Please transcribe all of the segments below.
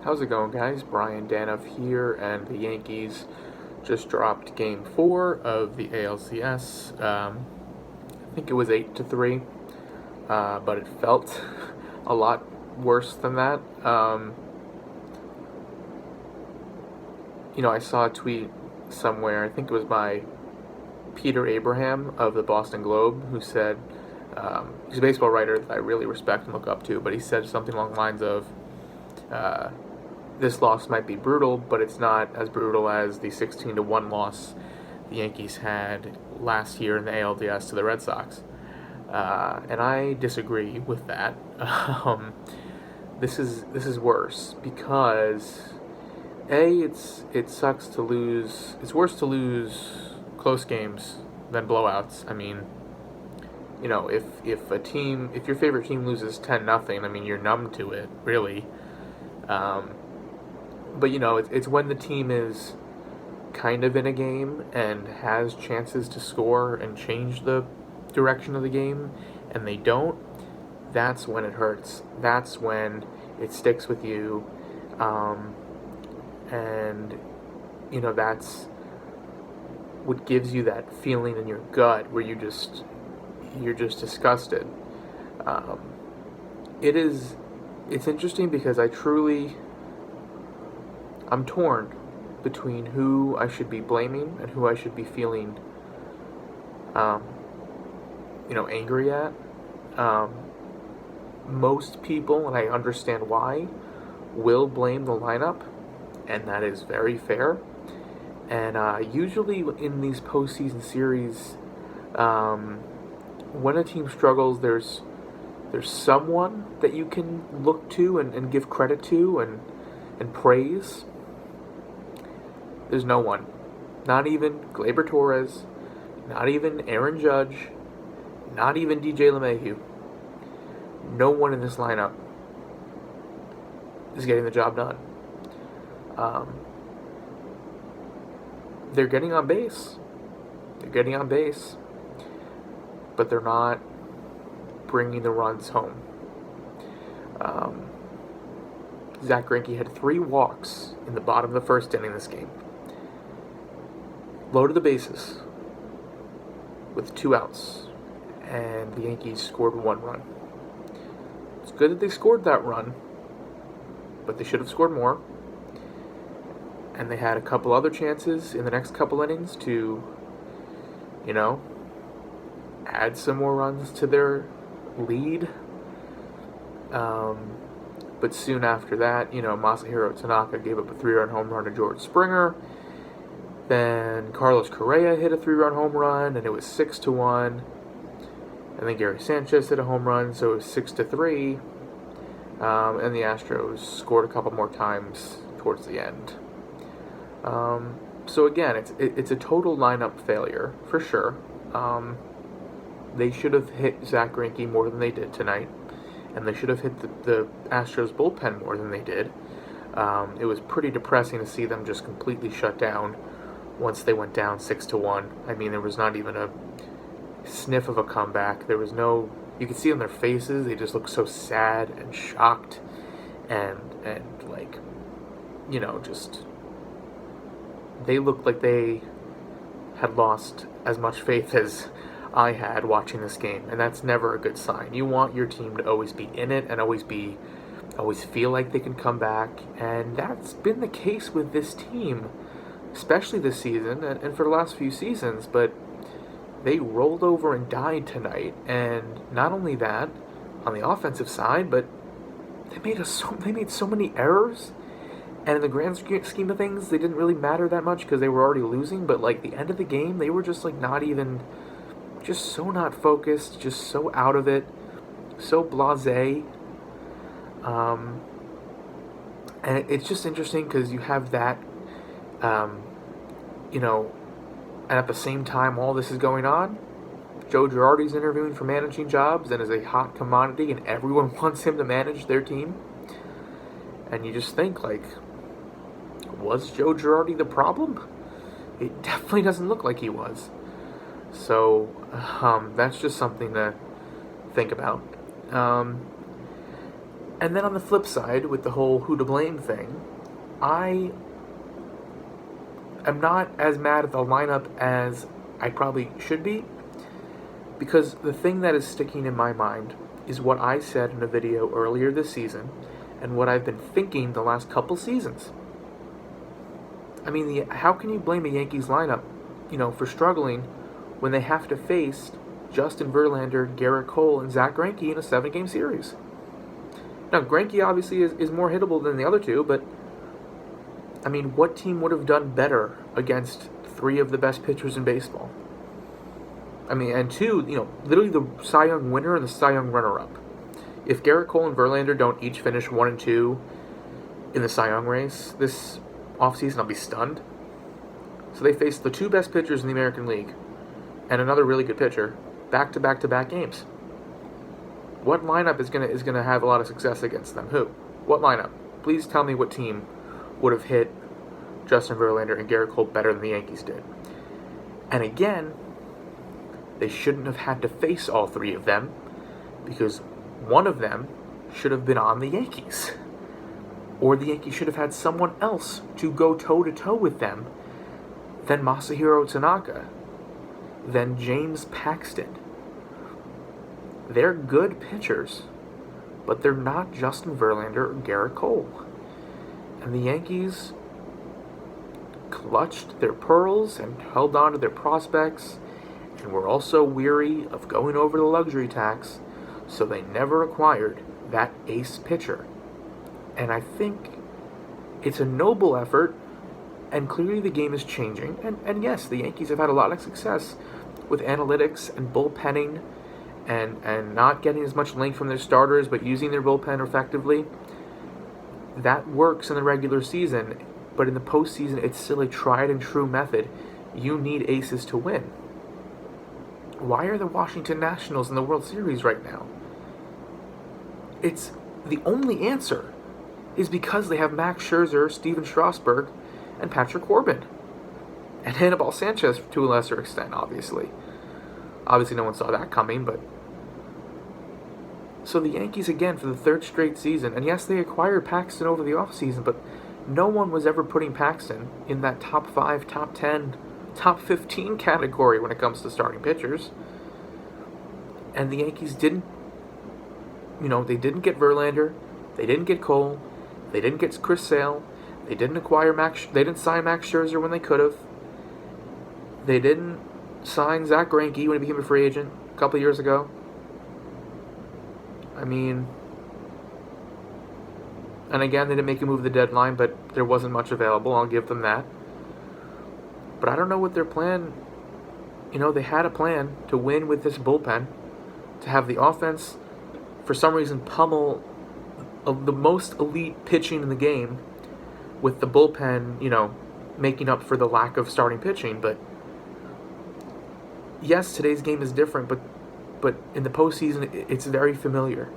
How's it going, guys? Brian Danuff here, and the Yankees just dropped Game 4 of the ALCS. I think it was 8-3, but it felt a lot worse than that. I saw a tweet somewhere, I think it was by Peter Abraham of the Boston Globe, who said, he's a baseball writer that I really respect and look up to, but he said something along the lines of, this loss might be brutal, but it's not as brutal as the 16-1 loss the Yankees had last year in the ALDS to the Red Sox. And I disagree with that. This is worse because it sucks to lose. It's worse to lose close games than blowouts. I mean, if your favorite team loses 10-0, I mean, you're numb to it, really. But it's when the team is kind of in a game and has chances to score and change the direction of the game, and they don't. That's when it hurts. That's when it sticks with you, and that's what gives you that feeling in your gut where you're just disgusted. It's interesting because I'm torn between who I should be blaming and who I should be feeling, angry at. Most people, and I understand why, will blame the lineup, and that is very fair. And usually in these postseason series, when a team struggles, there's someone that you can look to and give credit to and praise. There's no one. Not even Gleyber Torres, not even Aaron Judge, not even DJ LeMahieu. No one in this lineup is getting the job done. They're getting on base. But they're not bringing the runs home. Zach Greinke had 3 walks in the bottom of the first inning this game. Loaded the bases with 2 outs, and the Yankees scored 1 run. It's good that they scored that run, but they should have scored more. And they had a couple other chances in the next couple innings to, add some more runs to their lead. But soon after that, Masahiro Tanaka gave up a 3-run home run to George Springer. Then Carlos Correa hit a 3-run home run, and it was 6-1. And then Gary Sanchez hit a home run, so it was 6-3. And the Astros scored a couple more times towards the end. So again, it's a total lineup failure for sure. They should have hit Zach Greinke more than they did tonight, and they should have hit the Astros bullpen more than they did. It was pretty depressing to see them just completely shut down once they went down 6-1. I mean, there was not even a sniff of a comeback. There was no. You could see on their faces, they just looked so sad and shocked, and like, just they looked like they had lost as much faith as I had watching this game, and that's never a good sign. You want your team to always be in it and always feel like they can come back, and that's been the case with this team, especially this season and for the last few seasons. But they rolled over and died tonight, and not only that, on the offensive side, but they made so many errors. And in the grand scheme of things, they didn't really matter that much because they were already losing. But like the end of the game, they were just like not even, just so not focused, just so out of it, so blasé. And it's just interesting because you have that, and at the same time all this is going on, Joe Girardi's interviewing for managing jobs and is a hot commodity, and everyone wants him to manage their team. And you just think, like, was Joe Girardi the problem? It definitely doesn't look like he was. So, that's just something to think about. And then on the flip side, with the whole who to blame thing, I am not as mad at the lineup as I probably should be, because the thing that is sticking in my mind is what I said in a video earlier this season and what I've been thinking the last couple seasons. I mean, how can you blame a Yankees lineup, for struggling when they have to face Justin Verlander, Garrett Cole, and Zach Greinke in a 7-game series? Now, Greinke obviously is more hittable than the other two, but, I mean, what team would have done better against 3 of the best pitchers in baseball? I mean, and 2, literally the Cy Young winner and the Cy Young runner-up. If Garrett Cole and Verlander don't each finish 1 and 2 in the Cy Young race this offseason, I'll be stunned. So they faced the 2 best pitchers in the American League and another really good pitcher back-to-back-to-back games. What lineup is gonna have a lot of success against them? Who? What lineup? Please tell me what team would have hit Justin Verlander and Garrett Cole better than the Yankees did. And again, they shouldn't have had to face all 3 of them, because one of them should have been on the Yankees. Or the Yankees should have had someone else to go toe-to-toe with them than Masahiro Tanaka, than James Paxton. They're good pitchers, but they're not Justin Verlander or Garrett Cole. And the Yankees clutched their pearls and held on to their prospects, and were also weary of going over the luxury tax, so they never acquired that ace pitcher. And I think it's a noble effort, and clearly the game is changing. And yes, the Yankees have had a lot of success with analytics and bullpenning and not getting as much length from their starters, but using their bullpen effectively. That works in the regular season, but in the postseason, it's still a tried and true method. You need aces to win. Why are the Washington Nationals in the World Series right now? It's the only answer is because they have Max Scherzer, Steven Strasburg, and Patrick Corbin. And Hannibal Sanchez to a lesser extent, obviously. Obviously no one saw that coming, but... So the Yankees, again, for the 3rd straight season, and yes, they acquired Paxton over the offseason, but no one was ever putting Paxton in that top 5, top 10, top 15 category when it comes to starting pitchers. And the Yankees didn't, they didn't get Verlander, they didn't get Cole, they didn't get Chris Sale, they didn't sign Max Scherzer when they could have, they didn't sign Zach Greinke when he became a free agent a couple of years ago. I mean, and again, they didn't make a move at the deadline, but there wasn't much available, I'll give them that. But I don't know what their plan, they had a plan to win with this bullpen, to have the offense, for some reason, pummel the most elite pitching in the game, with the bullpen, making up for the lack of starting pitching. But yes, today's game is different, but in the postseason, it's very familiar.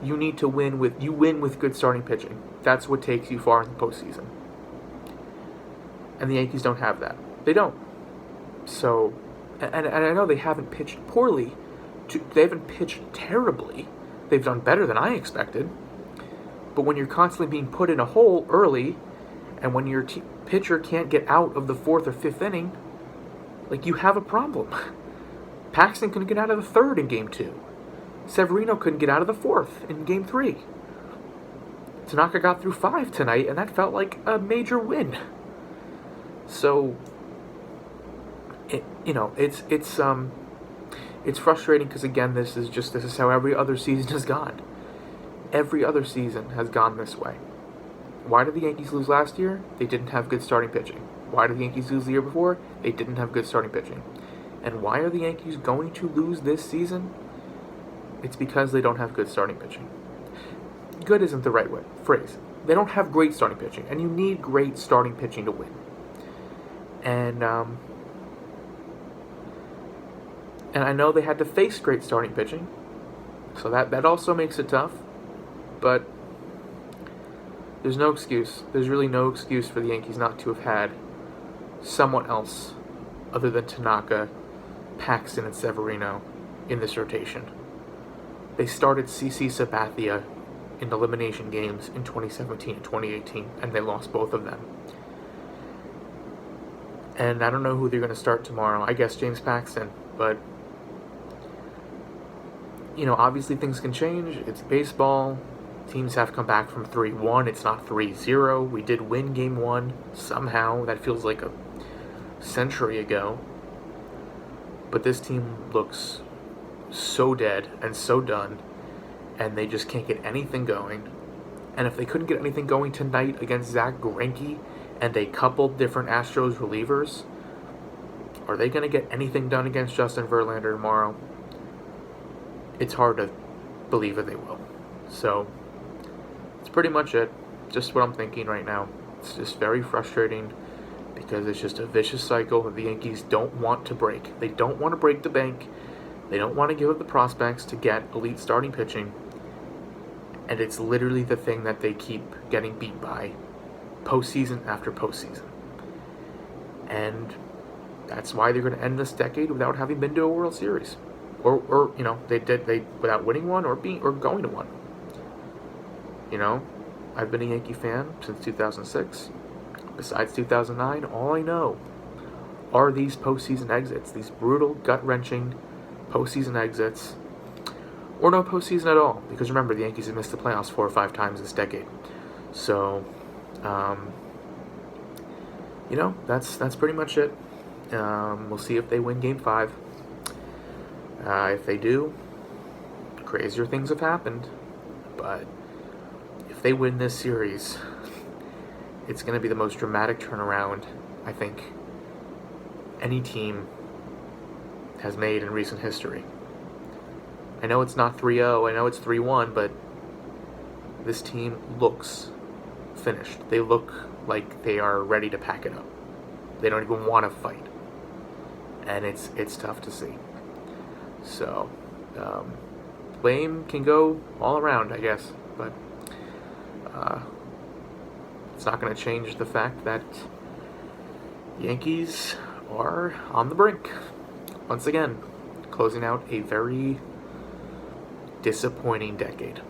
You need to win with good starting pitching. That's what takes you far in the postseason. And the Yankees don't have that. They don't. So, and I know they haven't pitched poorly. They haven't pitched terribly. They've done better than I expected. But when you're constantly being put in a hole early, and when your pitcher can't get out of the 4th or 5th inning, you have a problem. Paxton couldn't get out of the 3rd in Game 2. Severino couldn't get out of the 4th in Game 3. Tanaka got through 5 tonight, and that felt like a major win. So, it's frustrating because, again, this is how every other season has gone. Every other season has gone this way. Why did the Yankees lose last year? They didn't have good starting pitching. Why did the Yankees lose the year before? They didn't have good starting pitching. And why are the Yankees going to lose this season? It's because they don't have good starting pitching. Good isn't the right phrase. They don't have great starting pitching, and you need great starting pitching to win. And I know they had to face great starting pitching, so that also makes it tough. But there's no excuse. There's really no excuse for the Yankees not to have had someone else other than Tanaka, Paxton, and Severino in this rotation. They started CC Sabathia in elimination games in 2017 and 2018, and they lost both of them. And I don't know who they're going to start tomorrow. I guess James Paxton, but obviously things can change. It's baseball. Teams have come back from 3-1. It's not 3-0. We did win game 1 somehow. That feels like a century ago. But this team looks so dead and so done, and they just can't get anything going. And if they couldn't get anything going tonight against Zach Greinke and a couple different Astros relievers, are they going to get anything done against Justin Verlander tomorrow? It's hard to believe that they will. So, that's pretty much it. Just what I'm thinking right now. It's just very frustrating because it's just a vicious cycle that the Yankees don't want to break. They don't want to break the bank. They don't want to give up the prospects to get elite starting pitching. And it's literally the thing that they keep getting beat by postseason after postseason. And that's why they're going to end this decade without having been to a World Series. Or they without winning one or going to one. I've been a Yankee fan since 2006. Besides 2009, all I know are these postseason exits, these brutal, gut-wrenching postseason exits, or no postseason at all. Because remember, the Yankees have missed the playoffs 4 or 5 times this decade. So, that's pretty much it. We'll see if they win Game 5. If they do, crazier things have happened. But if they win this series, it's going to be the most dramatic turnaround I think any team has made in recent history. I know it's not 3-0, I know it's 3-1, but this team looks finished. They look like they are ready to pack it up. They don't even want to fight. And it's tough to see. So, blame can go all around, I guess, but it's not going to change the fact that Yankees are on the brink. Once again, closing out a very disappointing decade.